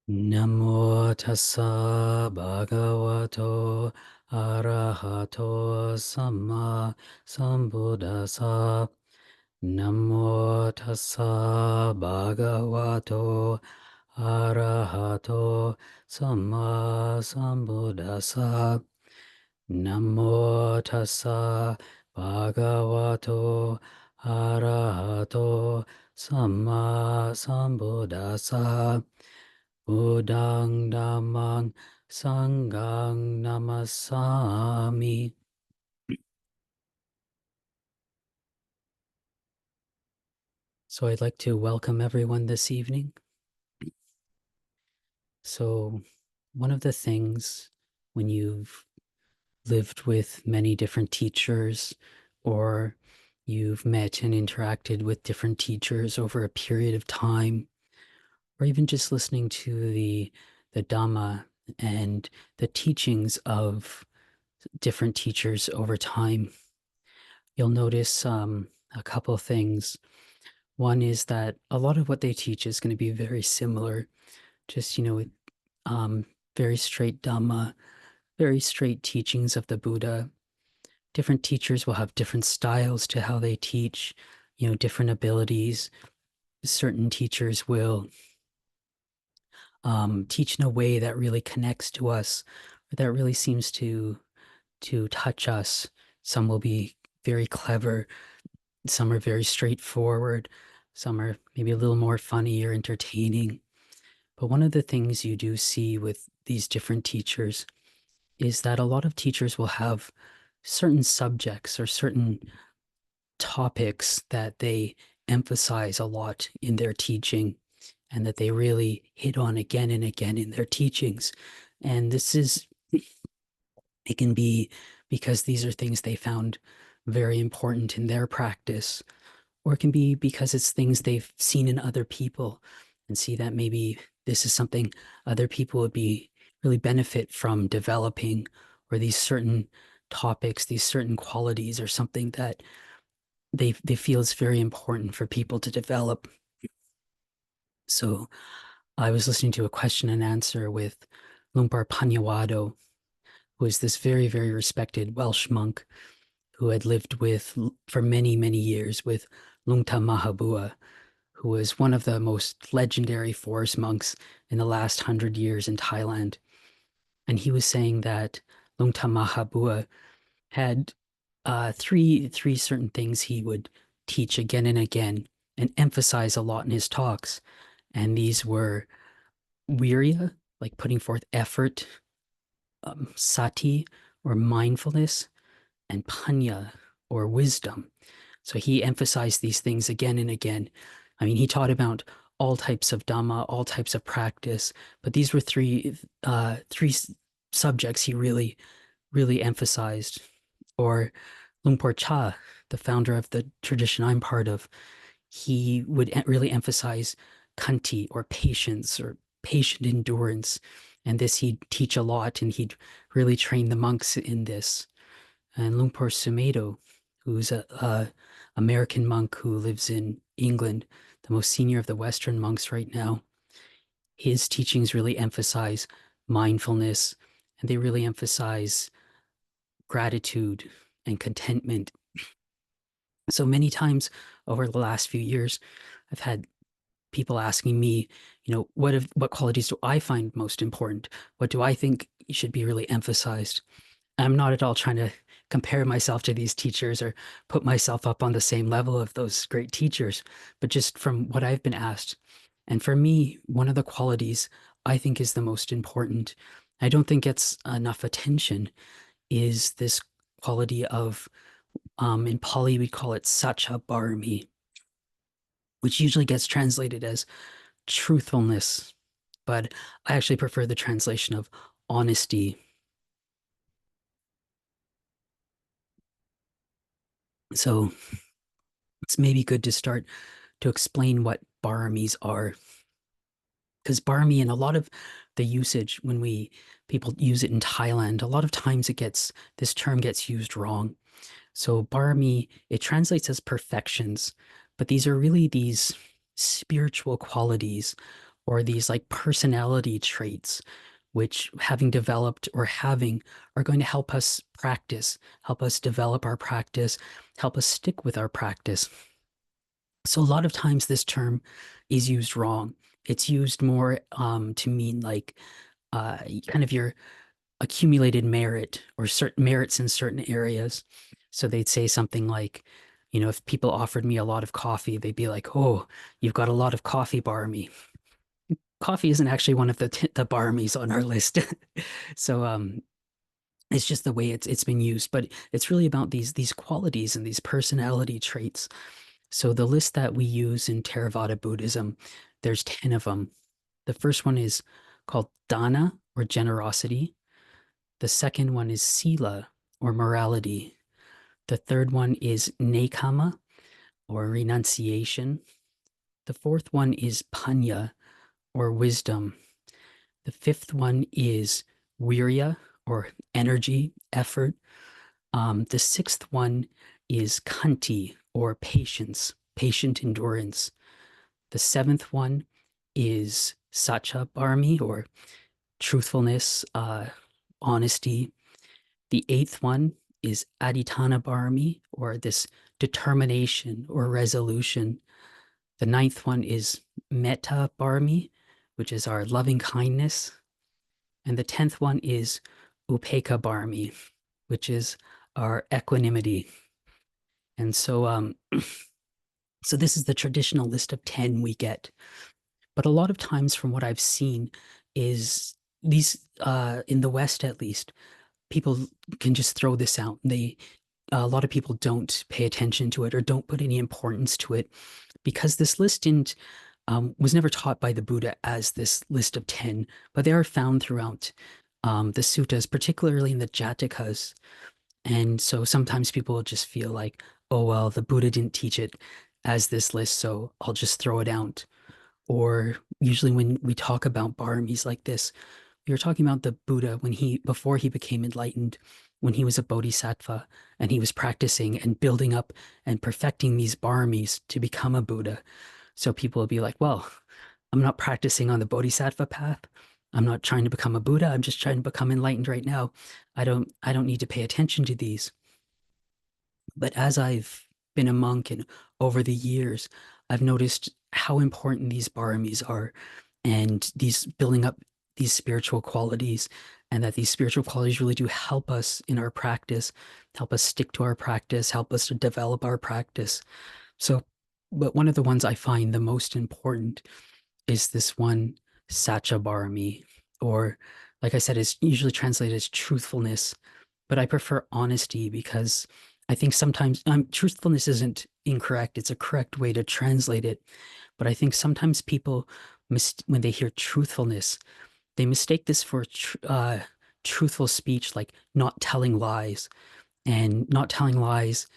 Namo tassa bhagavato arahato samma sambuddhassa. Namo tassa bhagavato arahato samma sambuddhassa. Namo tassa bhagavato arahato samma sambuddhassa. Buddhang Dhammang Sanghang Namasami. So I'd like to welcome everyone this evening. So one of the things when you've lived with many different teachers, or you've met and interacted with different teachers over a period of time, or even just listening to the Dhamma and the teachings of different teachers over time, you'll notice a couple of things. One is that a lot of what they teach is going to be very similar, just, um, very straight Dhamma, very straight teachings of the Buddha. Different teachers will have different styles to how they teach, different abilities. Certain teachers will teach in a way that really connects to us, or that really seems to touch us. Some will be very clever. Some are very straightforward. Some are maybe a little more funny or entertaining. But one of the things you do see with these different teachers is that a lot of teachers will have certain subjects or certain topics that they emphasize a lot in their teaching, and that they really hit on again and again in their teachings. And it can be because these are things they found very important in their practice, or it can be because it's things they've seen in other people and see that maybe this is something other people would be really benefit from developing, or these certain topics, these certain qualities, or something that they feel is very important for people to develop. So I was listening to a question and answer with Lumpur Panyawado, who is this very, very respected Welsh monk who had lived with for many, many years with Lungta Mahabua, who was one of the most legendary forest monks in the last 100 years in Thailand. And he was saying that Lungta Mahabua had three certain things he would teach again and again and emphasize a lot in his talks. And these were virya, like putting forth effort, sati, or mindfulness, and panya, or wisdom. So he emphasized these things again and again. I mean, he taught about all types of Dhamma, all types of practice, but these were three subjects he really, really emphasized. Or Lumpur Cha, the founder of the tradition I'm part of, he would really emphasize khanti, or patience, or patient endurance. And this he'd teach a lot, and he'd really train the monks in this. And Lumpur Sumedho, who's a American monk who lives in England, the most senior of the Western monks right now, his teachings really emphasize mindfulness, and they really emphasize gratitude and contentment. So many times over the last few years, I've had people asking me, what qualities do I find most important? What do I think should be really emphasized? I'm not at all trying to compare myself to these teachers or put myself up on the same level of those great teachers, but just from what I've been asked. And for me, one of the qualities I think is the most important, I don't think gets enough attention, is this quality of, in Pali, we call it Sacca Parami, which usually gets translated as truthfulness, but I actually prefer the translation of honesty. So it's maybe good to start to explain what baramis are. Because barami, in a lot of the usage, when people use it in Thailand, a lot of times this term gets used wrong. So barami, it translates as perfections, but these are really these spiritual qualities or these like personality traits, which having developed or having are going to help us practice, help us develop our practice, help us stick with our practice. So a lot of times this term is used wrong. It's used more to mean like kind of your accumulated merit or certain merits in certain areas. So they'd say something like, if people offered me a lot of coffee, they'd be like, "Oh, you've got a lot of coffee, Barmy." Coffee isn't actually one of the Barmies on our list. So it's just the way it's been used, but it's really about these qualities and these personality traits. So the list that we use in Theravada Buddhism, there's 10 of them. The first one is called dana or generosity. The second one is sila or morality. The third one is nekama or renunciation. The fourth one is panya or wisdom. The fifth one is virya or energy, effort. The sixth one is khanti or patience, patient endurance. The seventh one is Sacca Parami or truthfulness, honesty. The eighth one is Aditana Parami or this determination or resolution. The ninth one is Metta Parami, which is our loving kindness. And the 10th one is Upeka Parami, which is our equanimity. And so this is the traditional list of 10 we get. But a lot of times, from what I've seen, is these in the West at least, people can just throw this out. A lot of people don't pay attention to it or don't put any importance to it because this list didn't was never taught by the Buddha as this list of 10, but they are found throughout the suttas, particularly in the Jatakas. And so sometimes people just feel like, oh, well, the Buddha didn't teach it as this list, so I'll just throw it out. Or usually when we talk about paramis like this, we were talking about the Buddha before he became enlightened, when he was a bodhisattva and he was practicing and building up and perfecting these paramis to become a Buddha. So people will be like, well, I'm not practicing on the bodhisattva path. I'm not trying to become a Buddha. I'm just trying to become enlightened right now. I don't need to pay attention to these. But as I've been a monk and over the years, I've noticed how important these paramis are and these building up these spiritual qualities, and that these spiritual qualities really do help us in our practice, help us stick to our practice, help us to develop our practice. So, but one of the ones I find the most important is this one Sacha Barami, or like I said, it's usually translated as truthfulness, but I prefer honesty because I think sometimes truthfulness isn't incorrect. It's a correct way to translate it. But I think sometimes people, when they hear truthfulness, they mistake this for truthful speech, like not telling lies. And not telling lies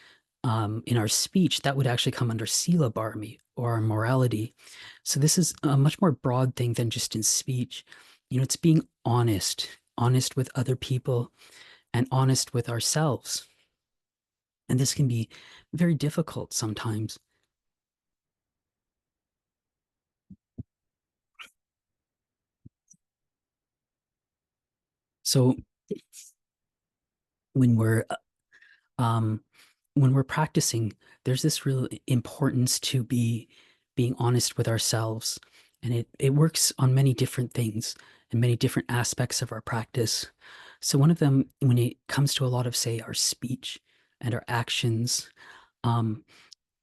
in our speech, that would actually come under sila barmi or our morality. So this is a much more broad thing than just in speech. It's being honest, honest with other people and honest with ourselves. And this can be very difficult sometimes. So when we're um, when we're practicing, there's this real importance to being honest with ourselves, and it works on many different things and many different aspects of our practice. So one of them, when it comes to a lot of, say, our speech and our actions, um,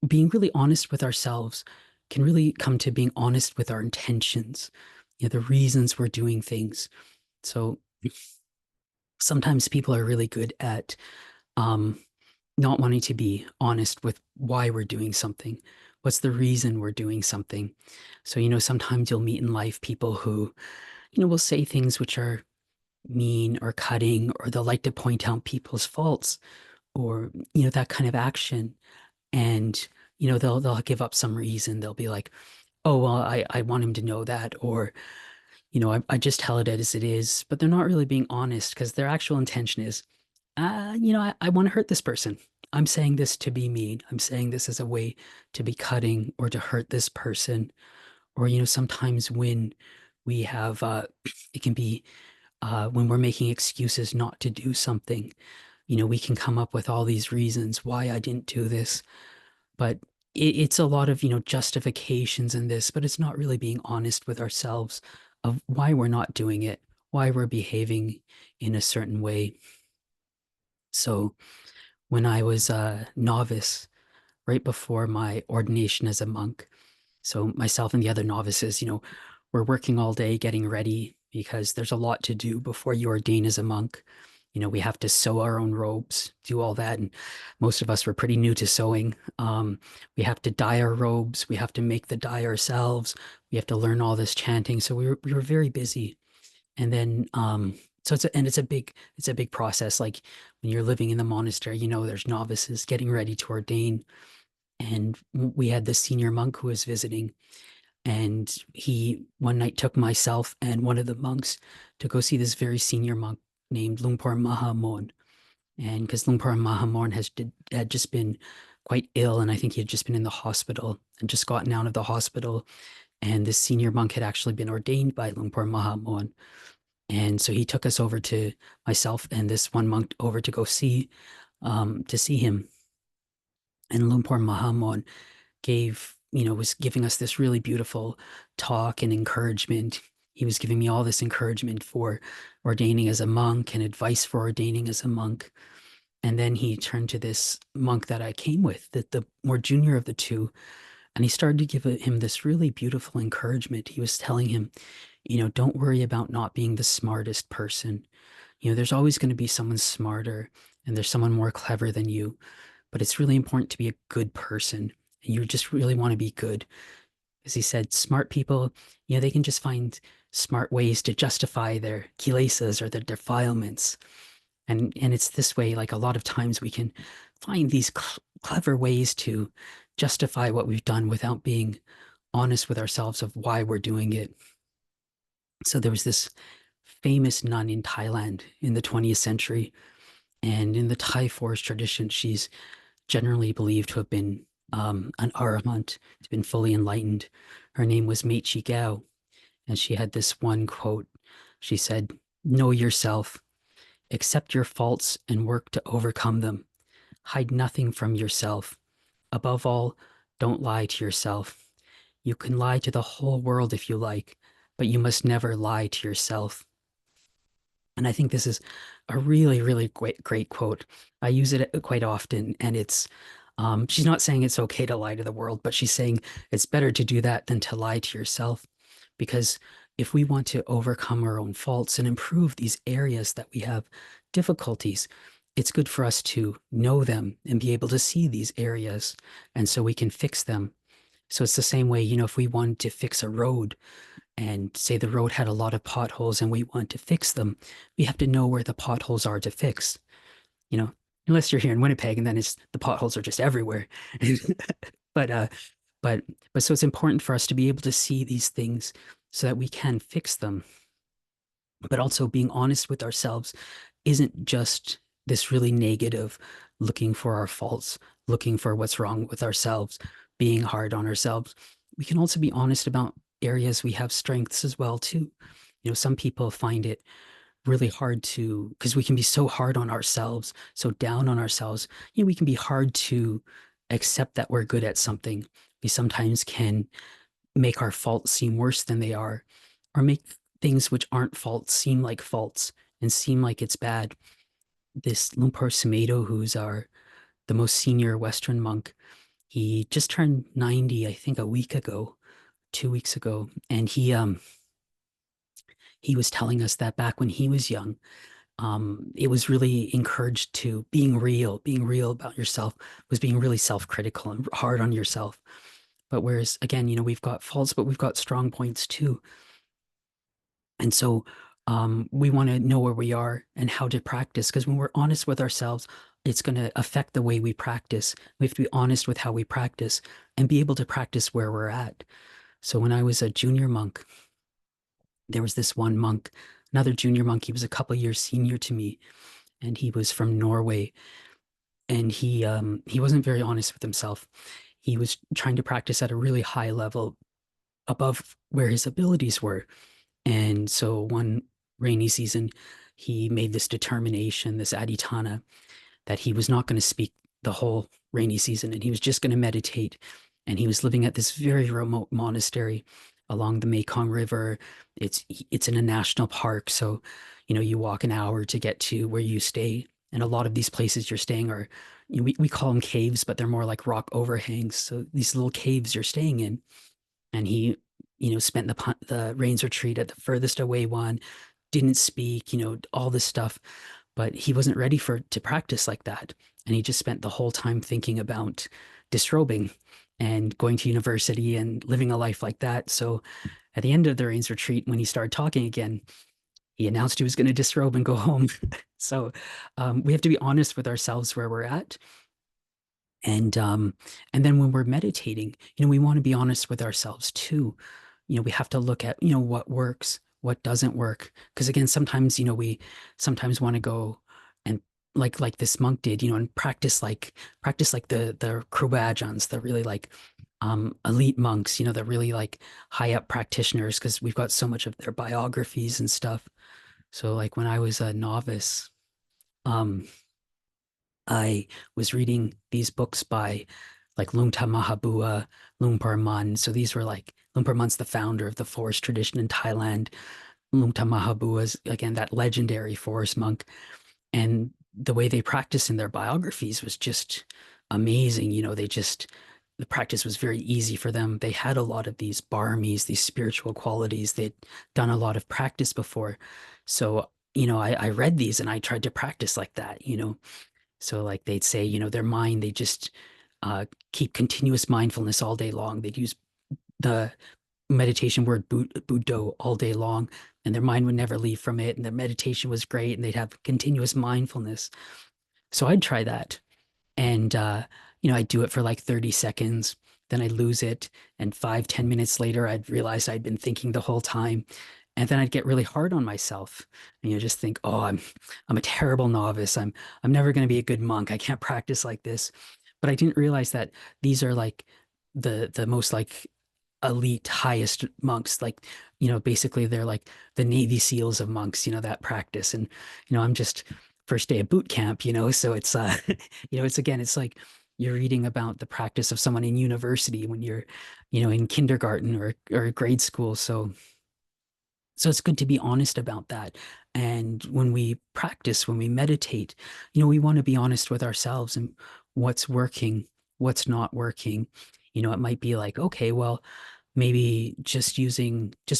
being really honest with ourselves can really come to being honest with our intentions, the reasons we're doing things. So sometimes people are really good at um, not wanting to be honest with why we're doing something. What's the reason we're doing something? So, sometimes you'll meet in life people who, will say things which are mean or cutting, or they'll like to point out people's faults or, that kind of action. And, they'll give up some reason. They'll be like, oh, well, I want him to know that. Or, I just tell it as it is. But they're not really being honest because their actual intention is, I want to hurt this person. I'm saying this to be mean. I'm saying this as a way to be cutting or to hurt this person. Or, sometimes when we have, it can be when we're making excuses not to do something, we can come up with all these reasons why I didn't do this. But it's a lot of, justifications in this, but it's not really being honest with ourselves of why we're not doing it, why we're behaving in a certain way. So when I was a novice, right before my ordination as a monk, so myself and the other novices, we're working all day getting ready because there's a lot to do before you ordain as a monk. We have to sew our own robes, do all that. And most of us were pretty new to sewing. We have to dye our robes. We have to make the dye ourselves. We have to learn all this chanting. So we were very busy. And then, so it's a big process. Like when you're living in the monastery, there's novices getting ready to ordain. And we had this senior monk who was visiting, and he one night took myself and one of the monks to go see this very senior monk named Lumpur Mahamon. And because Lumpur Mahamon had just been quite ill, and I think he had just been in the hospital and just gotten out of the hospital. And this senior monk had actually been ordained by Lumpur Mahamon. And so he took us over to myself and this one monk over to go see him. And Lumpur Mahamon was giving us this really beautiful talk and encouragement. He was giving me all this encouragement for ordaining as a monk and advice for ordaining as a monk. And then he turned to this monk that I came with, the more junior of the two, and he started to give him this really beautiful encouragement. He was telling him, don't worry about not being the smartest person. There's always going to be someone smarter and there's someone more clever than you, but it's really important to be a good person. And you just really want to be good. As he said, smart people, they can just find smart ways to justify their kilesas or their defilements. And it's this way, like a lot of times we can find these clever ways to justify what we've done without being honest with ourselves of why we're doing it. So there was this famous nun in Thailand in the 20th century. And in the Thai forest tradition, she's generally believed to have been an arahant, to been fully enlightened. Her name was Meichi Gao, and she had this one quote. She said, "Know yourself, accept your faults and work to overcome them. Hide nothing from yourself. Above all, don't lie to yourself. You can lie to the whole world if you like, but you must never lie to yourself." And I think this is a really, really great quote. I use it quite often, and she's not saying it's okay to lie to the world, but she's saying it's better to do that than to lie to yourself. Because if we want to overcome our own faults and improve these areas that we have difficulties, it's good for us to know them and be able to see these areas, and so we can fix them. So it's the same way, if we wanted to fix a road, and say the road had a lot of potholes and we want to fix them, we have to know where the potholes are to fix. You know, unless you're here in Winnipeg and then the potholes are just everywhere. but uh, but but so it's important for us to be able to see these things so that we can fix them. But also being honest with ourselves isn't just this really negative looking for our faults, looking for what's wrong with ourselves, being hard on ourselves. We can also be honest about areas we have strengths as well too. Some people find it really hard to, because we can be so hard on ourselves, so down on ourselves. We can be hard to accept that we're good at something. We sometimes can make our faults seem worse than they are, or make things which aren't faults seem like faults and seem like it's bad. This Lumpur Sumedho, who's the most senior Western monk, he just turned 90, I think, a week ago, 2 weeks ago, and he was telling us that back when he was young, it was really encouraged to being real about yourself was being really self-critical and hard on yourself. But whereas again, we've got faults, but we've got strong points too. And so we want to know where we are and how to practice, because when we're honest with ourselves, it's going to affect the way we practice. We have to be honest with how we practice and be able to practice where we're at. So when I was a junior monk, there was this one monk, another junior monk. He was a couple years senior to me, and he was from Norway. And he wasn't very honest with himself. He was trying to practice at a really high level above where his abilities were. And so one rainy season, he made this determination, this adhitthana, that he was not going to speak the whole rainy season and he was just going to meditate. And he was living at this very remote monastery along the Mekong River. It's in a national park, so you walk an hour to get to where you stay. And a lot of these places you're staying are, we call them caves, but they're more like rock overhangs. So these little caves you're staying in. And he, spent the rains retreat at the furthest away one, didn't speak, all this stuff, but he wasn't ready to practice like that. And he just spent the whole time thinking about disrobing and going to university and living a life like that. So at the end of the rains retreat, when he started talking again, he announced he was going to disrobe and go home. So we have to be honest with ourselves where we're at. And then when we're meditating, we want to be honest with ourselves too. We have to look at, what works, what doesn't work. Because again, sometimes, we sometimes want to go and like this monk did, and practice like the Ajahns, the really like elite monks, the really like high up practitioners, because we've got so much of their biographies and stuff. So like when I was a novice, um, I was reading these books by like Lungta Mahabua, Lumpur Man. So these were like Lumpur Man's the founder of the forest tradition in Thailand. Lungta Mahabua is again that legendary forest monk, and the way they practiced in their biographies was just amazing. The practice was very easy for them. They had a lot of these baramis, these spiritual qualities. They'd done a lot of practice before. So, I read these and I tried to practice like that. So like they'd say, their mind, they just keep continuous mindfulness all day long. They'd use the meditation word Buddho all day long, and their mind would never leave from it. And their meditation was great, and they'd have continuous mindfulness. So I'd try that. And, I'd do it for like 30 seconds. Then I'd lose it. And 5, 10 minutes later, I'd realize I'd been thinking the whole time. And then I'd get really hard on myself. And just think, oh, I'm a terrible novice. I'm never going to be a good monk. I can't practice like this. But I didn't realize that these are like the most like elite highest monks, like basically they're like the Navy SEALs of monks, that practice. And I'm just first day of boot camp, so it's it's again, it's like you're reading about the practice of someone in university when you're in kindergarten or grade school. So it's good to be honest about that. And when we practice, when we meditate, we want to be honest with ourselves and what's working, what's not working. It might be like, okay, well, maybe just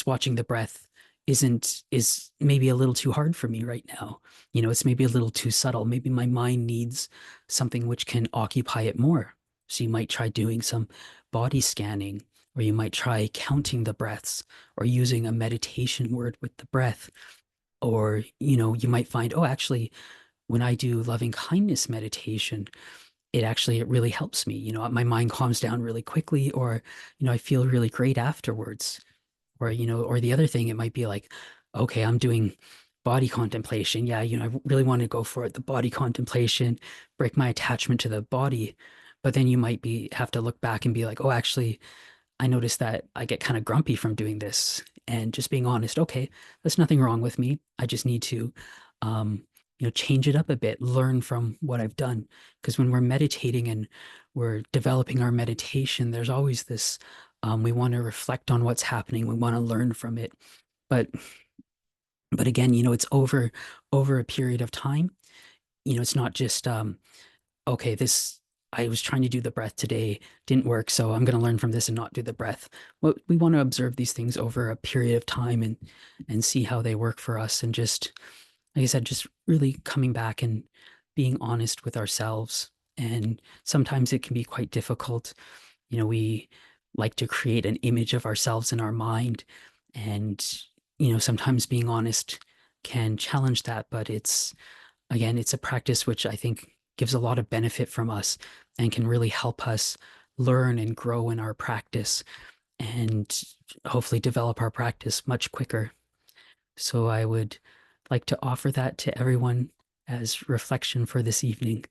watching the breath is maybe a little too hard for me right now. It's maybe a little too subtle. Maybe my mind needs something which can occupy it more. So you might try doing some body scanning, or you might try counting the breaths, or using a meditation word with the breath. Or, you might find, oh, actually, when I do loving kindness meditation, it really helps me. My mind calms down really quickly, or, I feel really great afterwards. Or the other thing, it might be like, okay, I'm doing body contemplation. Yeah, I really want to go for it, the body contemplation, break my attachment to the body. But then you might have to look back and be like, oh, actually, I notice that I get kind of grumpy from doing this, and just being honest. Okay, there's nothing wrong with me. I just need to, change it up a bit, learn from what I've done. Because when we're meditating and we're developing our meditation, there's always this, we want to reflect on what's happening. We want to learn from it. But, but again, it's over a period of time. It's not just, okay, I was trying to do the breath today, didn't work, so I'm going to learn from this and not do the breath. Well, we want to observe these things over a period of time and see how they work for us, and just, like I said, just really coming back and being honest with ourselves. And sometimes it can be quite difficult. We like to create an image of ourselves in our mind, and sometimes being honest can challenge that, but it's a practice which I think gives a lot of benefit from us and can really help us learn and grow in our practice, and hopefully develop our practice much quicker. So I would like to offer that to everyone as reflection for this evening.